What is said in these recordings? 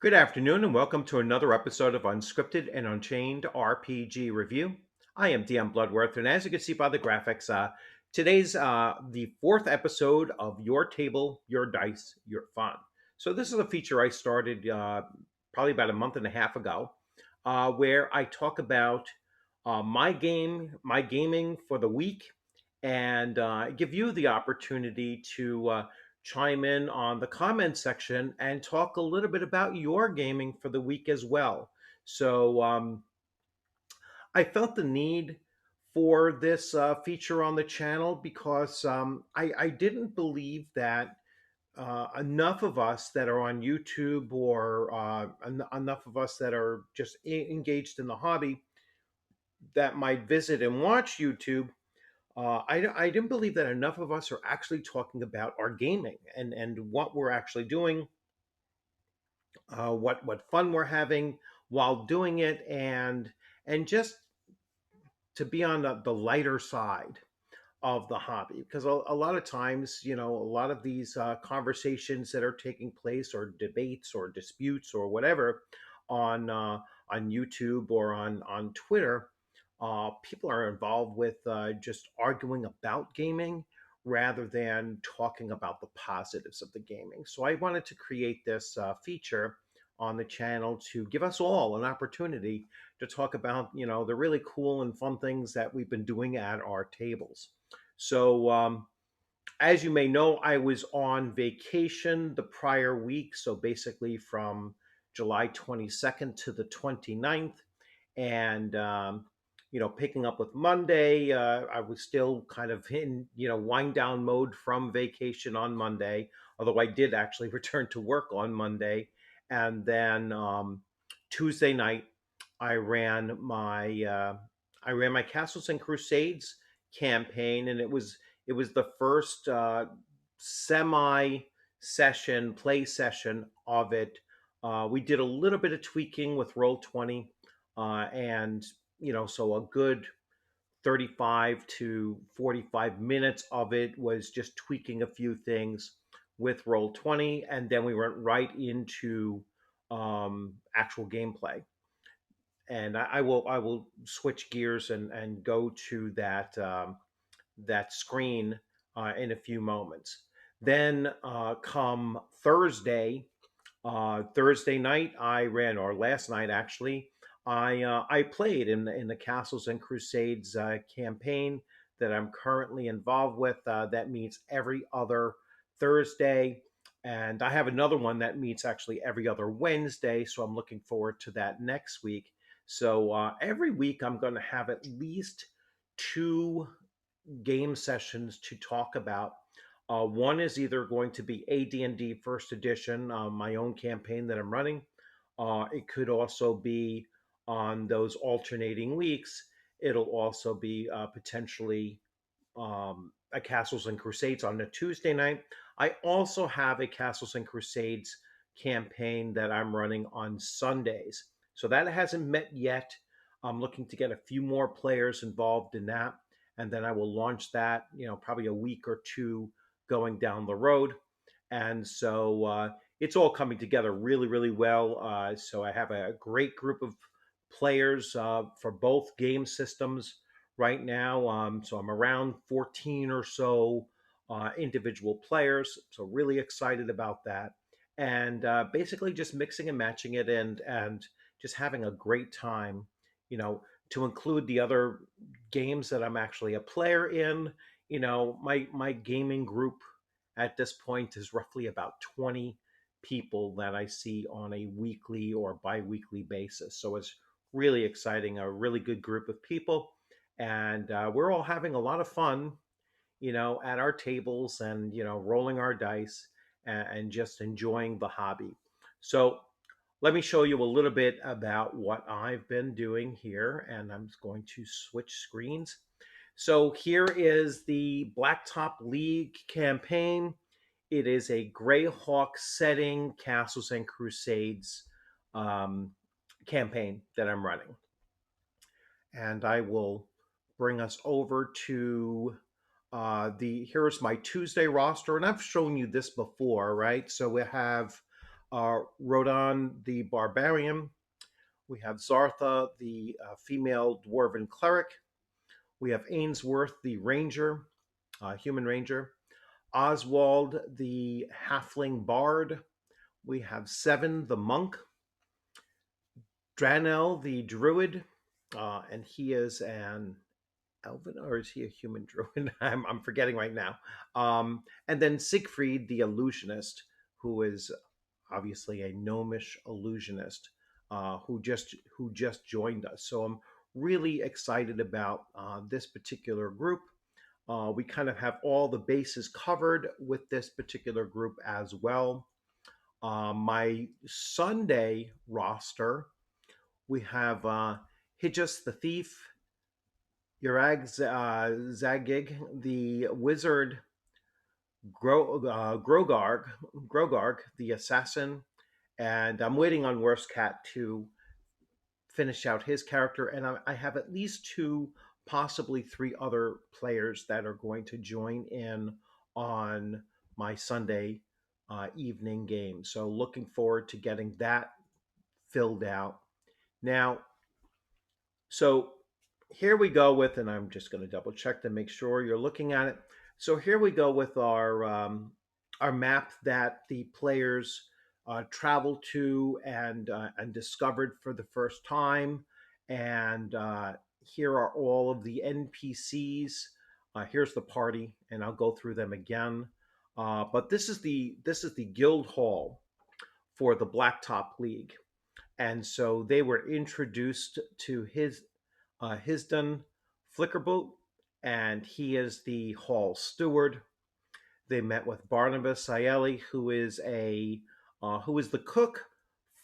Good afternoon, and welcome to another episode of Unscripted and Unchained RPG Review. I am DM Bloodworth, and as you can see by the graphics, today's the fourth episode of Your Table, Your Dice, Your Fun. So this is a feature I started probably about a month and a half ago, where I talk about my gaming for the week, and give you the opportunity to chime in on the comment section and talk a little bit about your gaming for the week as well. So I felt the need for this feature on the channel because I didn't believe that enough of us that are on YouTube or enough of us that are just engaged in the hobby that might visit and watch YouTube. I didn't believe that enough of us are actually talking about our gaming and what we're actually doing, what fun we're having while doing it, and just to be on the lighter side of the hobby. Because a lot of times, a lot of these conversations that are taking place, or debates, or disputes, or whatever, on YouTube or on Twitter, people are involved with just arguing about gaming rather than talking about the positives of the gaming. So I wanted to create this feature on the channel to give us all an opportunity to talk about, the really cool and fun things that we've been doing at our tables. So as you may know, I was on vacation the prior week. So basically from July 22nd to the 29th. And, picking up with Monday, I was still kind of in, wind down mode from vacation on Monday, although I did actually return to work on Monday. And then Tuesday night, I ran my Castles and Crusades campaign, and it was the first semi play session of it. We did a little bit of tweaking with Roll20, and so a good 35 to 45 minutes of it was just tweaking a few things with Roll20, and then we went right into actual gameplay. And I will switch gears and go to that screen in a few moments. Then come Thursday night, I ran, or last night actually, I played in the Castles and Crusades campaign that I'm currently involved with. That meets every other Thursday, and I have another one that meets actually every other Wednesday. So I'm looking forward to that next week. So every week I'm going to have at least two game sessions to talk about. One is either going to be AD&D First Edition, my own campaign that I'm running. It could also be on those alternating weeks. It'll also be potentially a Castles and Crusades on a Tuesday night. I also have a Castles and Crusades campaign that I'm running on Sundays. So that hasn't met yet. I'm looking to get a few more players involved in that, and then I will launch that, probably a week or two going down the road. And so it's all coming together really, really well. So I have a great group of players for both game systems right now. So I'm around 14 or so individual players. So really excited about that. And basically just mixing and matching it, and just having a great time, to include the other games that I'm actually a player in. My gaming group at this point is roughly about 20 people that I see on a weekly or bi-weekly basis. So it's really exciting, a really good group of people, and we're all having a lot of fun, at our tables, and rolling our dice, and just enjoying the hobby. So let me show you a little bit about what I've been doing here, and I'm going to switch screens. So here is the Blacktop League campaign. It is a Greyhawk setting, Castles and Crusades um, campaign that I'm running. And I will bring us over to here's my Tuesday roster. And I've shown you this before, right? So we have Rodan the barbarian. We have Zartha the female dwarven cleric. We have Ainsworth the ranger, human ranger. Oswald the halfling bard. We have Seven the monk. Dranel the druid, and he is an elven, or is he a human druid? I'm forgetting right now. And then Siegfried the illusionist, who is obviously a gnomish illusionist, who just joined us. So I'm really excited about this particular group. We kind of have all the bases covered with this particular group as well. My Sunday roster, we have Hijus the thief, Urag Zagig the wizard, Grogarg the assassin, and I'm waiting on Worst Cat to finish out his character. And I have at least two, possibly three other players that are going to join in on my Sunday evening game. So looking forward to getting that filled out. Now, so here we go with, and I'm just going to double check to make sure you're looking at it. So here we go with our map that the players traveled to and discovered for the first time, and here are all of the NPCs. Here's the party, and I'll go through them again. But this is the guild hall for the Blacktop League, and so they were introduced to Hisdon Flickerboot, and he is the hall steward. They met with Barnabas Aielli, who is the cook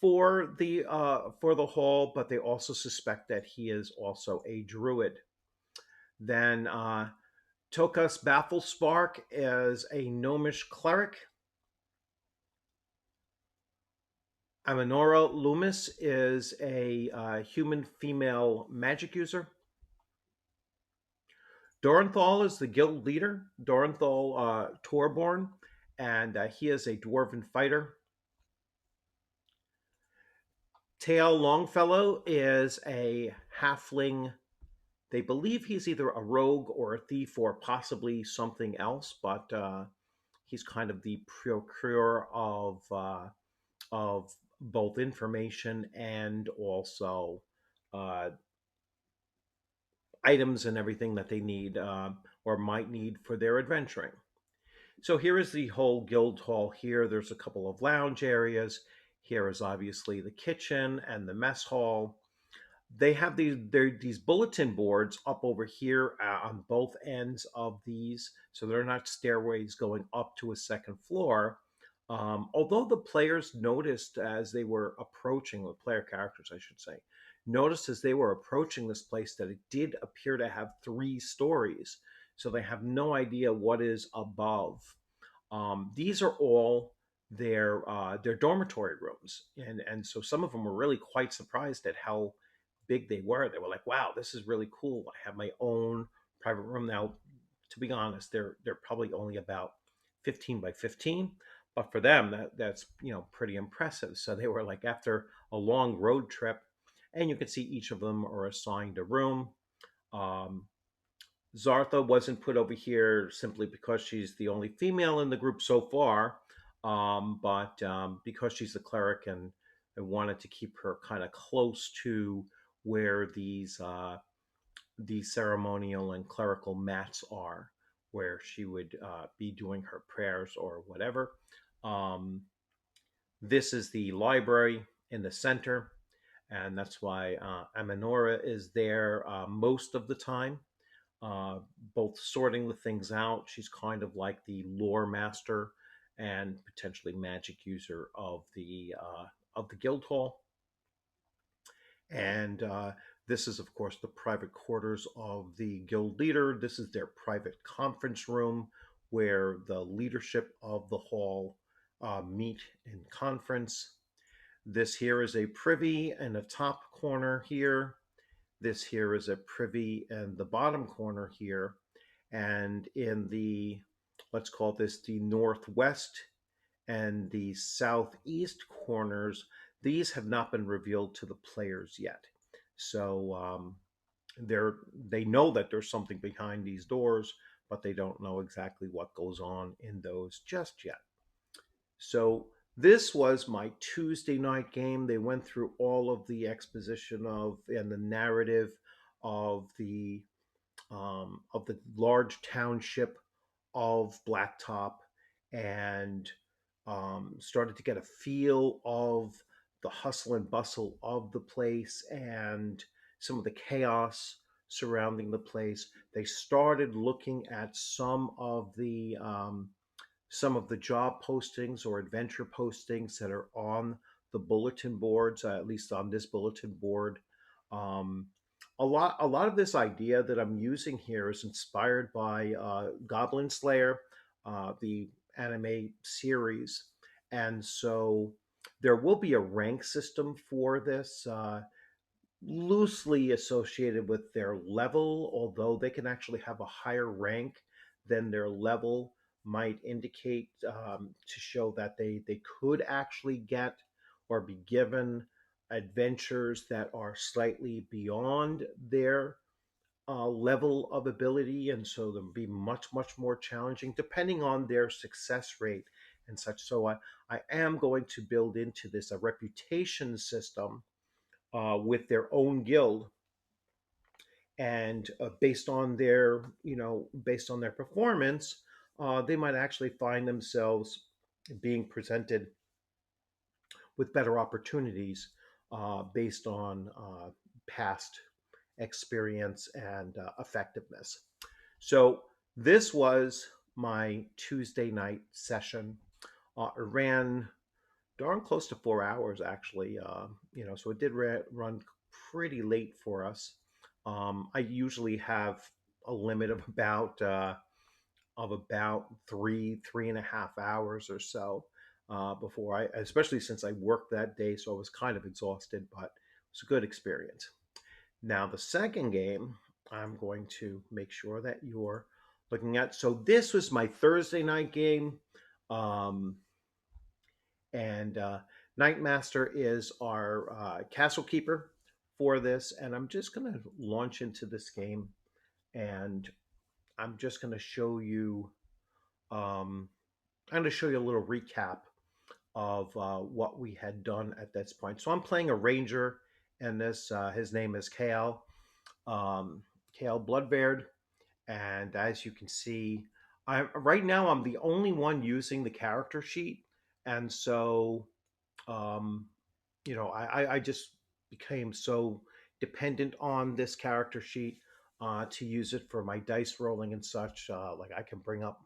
for the hall, but they also suspect that he is also a druid. Then Tokas Bafflespark is a gnomish cleric. Aminora Loomis is a human female magic user. Dorenthal is the guild leader, Dorenthal Torborn, and he is a dwarven fighter. Tael Longfellow is a halfling. They believe he's either a rogue or a thief or possibly something else, but he's kind of the procurer of both information and also uh, items and everything that they need or might need for their adventuring. So here is the whole guild hall here. There's a couple of lounge areas. Here is obviously the kitchen and the mess hall. They have these bulletin boards up over here on both ends of these, so they're not stairways going up to a second floor. Although the players noticed as they were approaching, the player characters, I should say, noticed as they were approaching this place that it did appear to have three stories. So they have no idea what is above. These are all their dormitory rooms, and so some of them were really quite surprised at how big they were. They were like, "Wow, this is really cool. I have my own private room now." To be honest, they're probably only about 15 by 15, but for them that's pretty impressive. So they were like, after a long road trip, and you can see each of them are assigned a room. Um, Zartha wasn't put over here simply because she's the only female in the group so far, but because she's a cleric, and I wanted to keep her kind of close to where these ceremonial and clerical mats are, where she would be doing her prayers or whatever. Um, this is the library in the center, and that's why Aminora is there most of the time, uh, both sorting the things out. She's kind of like the lore master and potentially magic user of the guild hall. And this is, of course, the private quarters of the guild leader. This is their private conference room where the leadership of the hall meet in conference. This here is a privy in the top corner here. This here is a privy in the bottom corner here. And in the, let's call this the northwest and the southeast corners, these have not been revealed to the players yet. So they're they know that there's something behind these doors, but they don't know exactly what goes on in those just yet. So this was my Tuesday night game. They went through all of the exposition of and the narrative of the large township of Blacktop, and started to get a feel of the hustle and bustle of the place and some of the chaos surrounding the place. They started looking at some of the job postings or adventure postings that are on the bulletin boards, at least on this bulletin board. Um, a lot of this idea that I'm using here is inspired by Goblin Slayer, the anime series, and so there will be a rank system for this. Loosely associated with their level, although they can actually have a higher rank than their level might indicate, to show that they could actually get or be given adventures that are slightly beyond their level of ability, and so they'll be much more challenging depending on their success rate and such. So I am going to build into this a reputation system with their own guild, and based on their performance, they might actually find themselves being presented with better opportunities based on past experience and effectiveness. So this was my Tuesday night session. It ran darn close to 4 hours, actually. So it did run pretty late for us. I usually have a limit of about 3.5 hours or so before especially since I worked that day, so I was kind of exhausted, but it was a good experience. Now the second game, I'm going to make sure that you're looking at. So this was my Thursday night game. Um, and Nightmaster is our castle keeper for this. And I'm just going to launch into this game, and I'm just going to show you. Um, I'm going to show you a little recap of what we had done at this point. So I'm playing a ranger, and this his name is Kale, um, Kale Bloodbeard, and as you can see, right now I'm the only one using the character sheet, and so um, I just became so dependent on this character sheet to use it for my dice rolling and such. Like I can bring up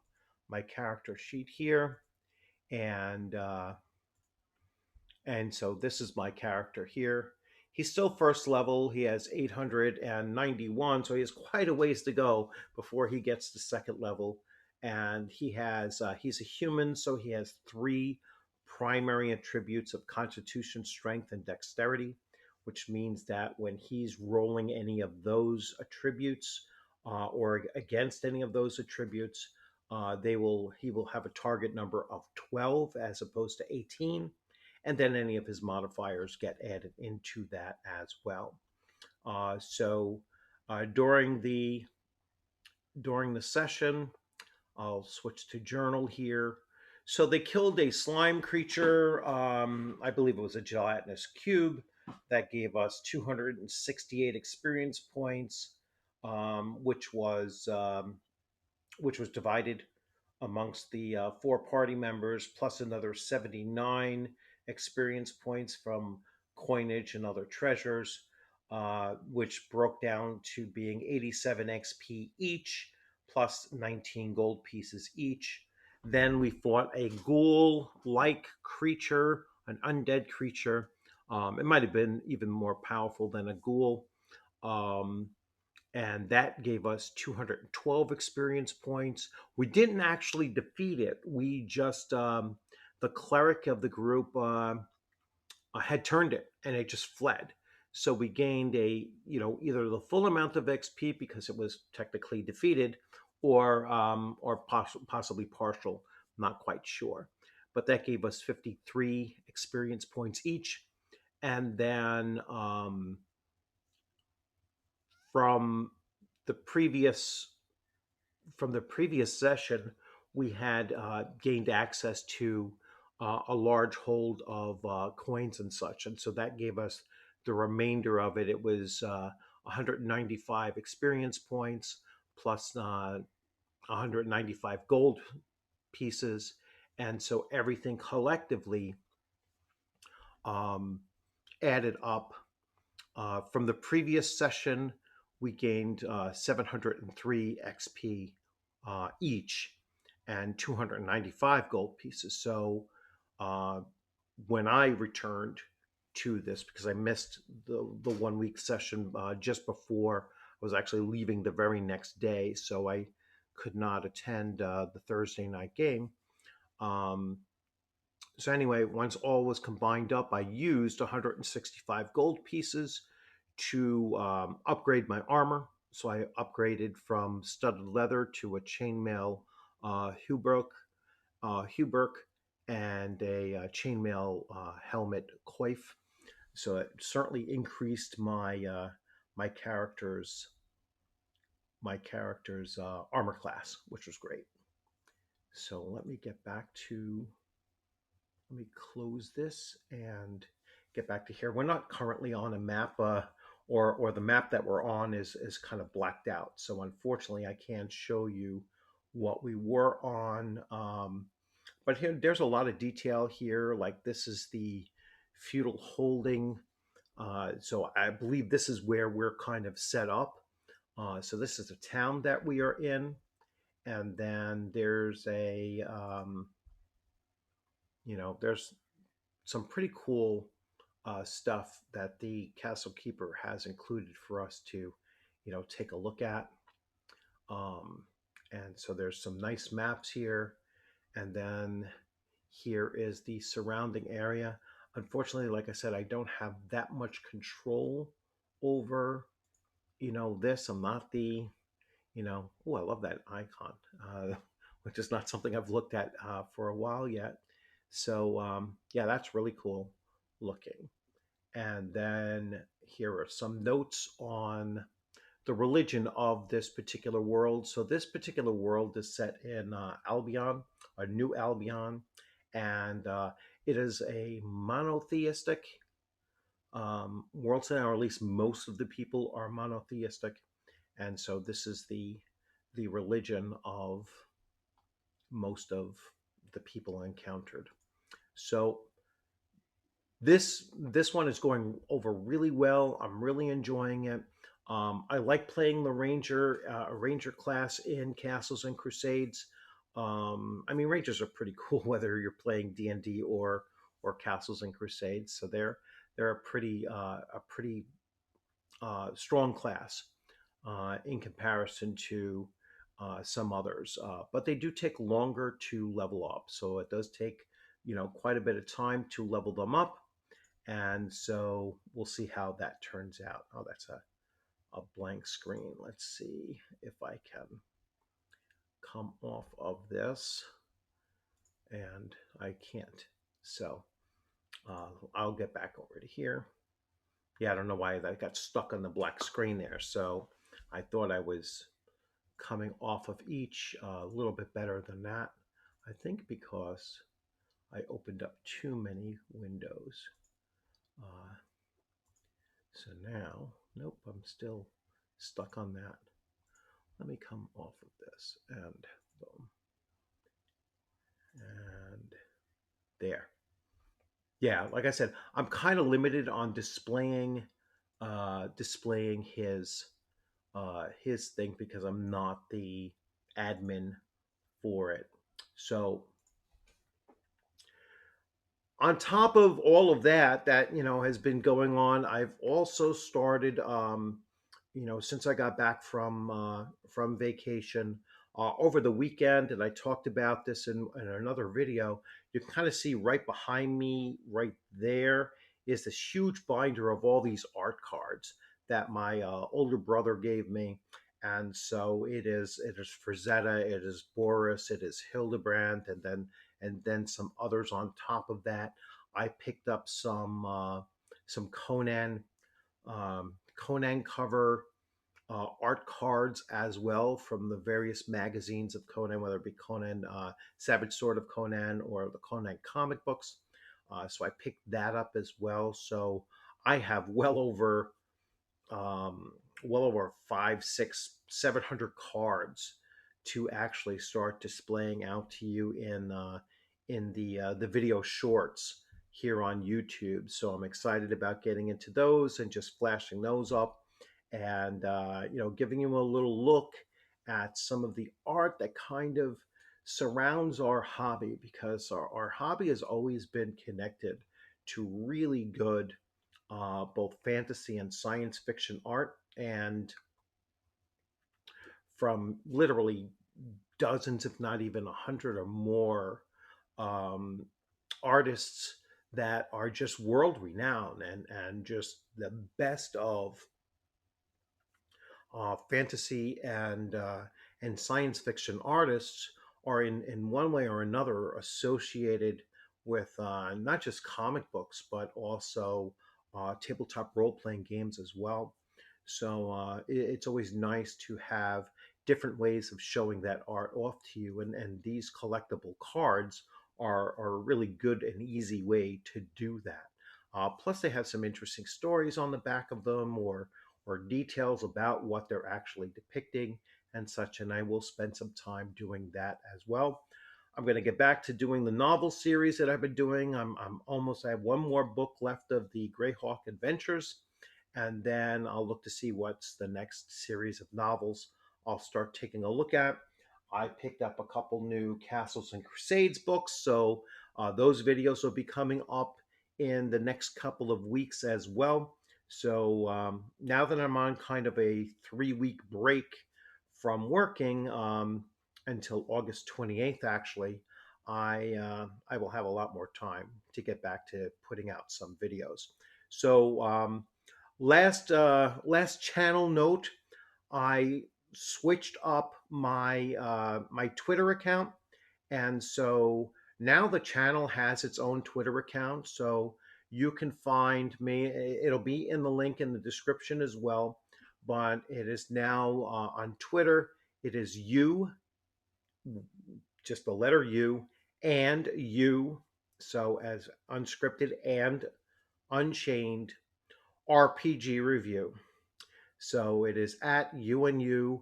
my character sheet here, and and so this is my character here. He's still first level. He has 891, so he has quite a ways to go before he gets to second level. And he's a human, so he has three primary attributes of constitution, strength, and dexterity, which means that when he's rolling any of those attributes or against any of those attributes, he will have a target number of 12 as opposed to 18, and then any of his modifiers get added into that as well. So during the session, I'll switch to journal here. So they killed a slime creature. I believe it was a gelatinous cube that gave us 268 experience points, um, which was um, which was divided amongst the four party members, plus another 79 experience points from coinage and other treasures, which broke down to being 87 XP each, plus 19 gold pieces each. Then we fought a ghoul like creature, an undead creature. It might have been even more powerful than a ghoul. Um, and that gave us 212 experience points. We didn't actually defeat it. We just the cleric of the group had turned it, and it just fled. So we gained either the full amount of XP because it was technically defeated, or possibly partial. Not quite sure. but that gave us 53 experience points each. And then from the previous from the previous session, we had gained access to a large hold of coins and such, and so that gave us the remainder of it. It was 195 experience points plus 195 gold pieces, and so everything collectively um, added up. From the previous session, we gained 703 XP each and 295 gold pieces. So uh, when I returned to this, because I missed the 1 week session just before I was actually leaving the very next day, so I could not attend the Thursday night game. Um, so anyway, once all was combined up, I used 165 gold pieces to upgrade my armor. So I upgraded from studded leather to a chainmail hauberk, and a chainmail helmet coif. So it certainly increased my character's armor class, which was great. So let me get back to let me close this and get back to here. We're not currently on a map, or the map that we're on is kind of blacked out. So unfortunately, I can't show you what we were on. But here, there's a lot of detail here. Like this is the feudal holding. So I believe this is where we're kind of set up. So this is the town that we are in, and then there's there's some pretty cool stuff that the castle keeper has included for us to, take a look at. Um, and so there's some nice maps here, and then here is the surrounding area. Unfortunately, like I said, I don't have that much control over, this. I'm not the, oh, I love that icon, which is not something I've looked at for a while yet. So yeah, that's really cool looking. And then here are some notes on the religion of this particular world. So this particular world is set in Albion, a new Albion, and it is a monotheistic world, or at least most of the people are monotheistic, and so this is the religion of most of the people encountered. So this one is going over really well. I'm really enjoying it. I like playing the ranger class in Castles and Crusades. I mean, rangers are pretty cool whether you're playing D&D or Castles and Crusades. So they're a pretty strong class in comparison to some others, but they do take longer to level up. So it does take quite a bit of time to level them up, and so we'll see how that turns out. Oh, that's a blank screen. Let's see if I can come off of this, and I can't. So I'll get back over to here. Yeah, I don't know why that got stuck on the black screen there. So I thought I was coming off of each a little bit better than that. I think because I opened up too many windows. Uh, so now, nope, I'm still stuck on that. Let me come off of this and boom. And there. Yeah, like I said, I'm kind of limited on displaying his thing because I'm not the admin for it. So on top of all of that has been going on, I've also started, since I got back from vacation over the weekend, and I talked about this in another video. You can kind of see right behind me, right there, is this huge binder of all these art cards that my older brother gave me. And so it is Frazetta, it is Boris, it is Hildebrand, and then some others on top of that. I picked up some Conan cover art cards as well from the various magazines of Conan, whether it be Conan, Savage Sword of Conan, or the Conan comic books. So I picked that up as well. So I have um, well over five, six, 700 cards to actually start displaying out to you in the video shorts here on YouTube. So I'm excited about getting into those and just flashing those up, and giving you a little look at some of the art that kind of surrounds our hobby, because our hobby has always been connected to really good both fantasy and science fiction art, and from literally dozens, if not even 100 or more um, artists that are just world renowned, and just the best of fantasy and science fiction artists are in one way or another associated with not just comic books but also tabletop role playing games as well. So it's always nice to have different ways of showing that art off to you, and these collectible cards are a really good and easy way to do that. Plus, they have some interesting stories on the back of them, or details about what they're actually depicting and such. And I will spend some time doing that as well. I'm going to get back to doing the novel series that I've been doing. I have one more book left of the Greyhawk Adventures, and then I'll look to see what's the next series of novels I'll start taking a look at. I picked up a couple new Castles and Crusades books, so those videos will be coming up in the next couple of weeks as well. So now that I'm on kind of a 3 week break from working until August 28th, actually, I will have a lot more time to get back to putting out some videos. So last channel note, I switched up my Twitter account, and so now the channel has its own Twitter account. So you can find me. It'll be in the link in the description as well. But it is now on Twitter. It is you, just the letter U, and you. So as Unscripted and Unchained RPG Review. So it is at UNU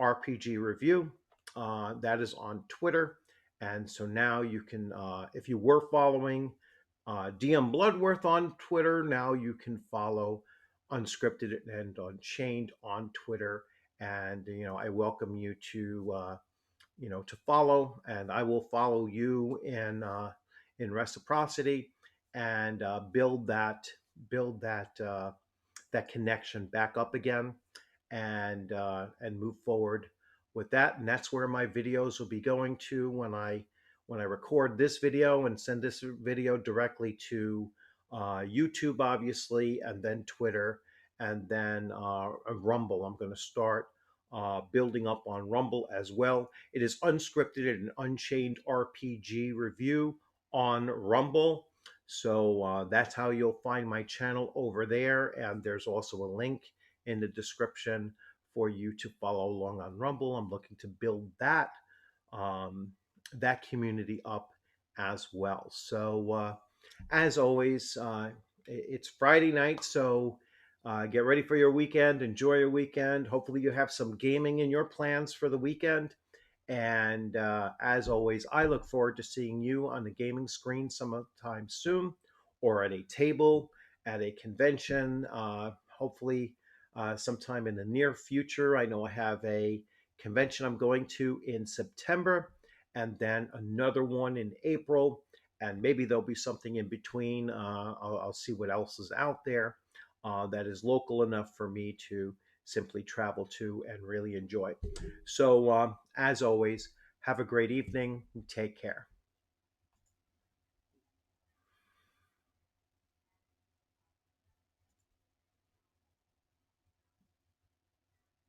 RPG Review. That is on Twitter. And so now you can, if you were following DM Bloodworth on Twitter, now you can follow Unscripted and Unchained on Twitter. And, I welcome you to follow, and I will follow you in reciprocity, and build that connection back up again, and move forward with that. And that's where my videos will be going to when I record this video and send this video directly to YouTube, obviously, and then Twitter, and then Rumble. I'm going to start building up on Rumble as well. It is Unscripted and Unchained RPG Review on Rumble. So that's how you'll find my channel over there. And there's also a link in the description for you to follow along on Rumble. I'm looking to build um, that community up as well. So as always, it's Friday night, so get ready for your weekend. Enjoy your weekend. Hopefully, you have some gaming in your plans for the weekend. And as always, I look forward to seeing you on the gaming screen sometime soon, or at a table, at a convention, hopefully sometime in the near future. I know I have a convention I'm going to in September, and then another one in April, and maybe there'll be something in between. I'll see what else is out there that is local enough for me to simply travel to and really enjoy. So, as always, have a great evening. Take care.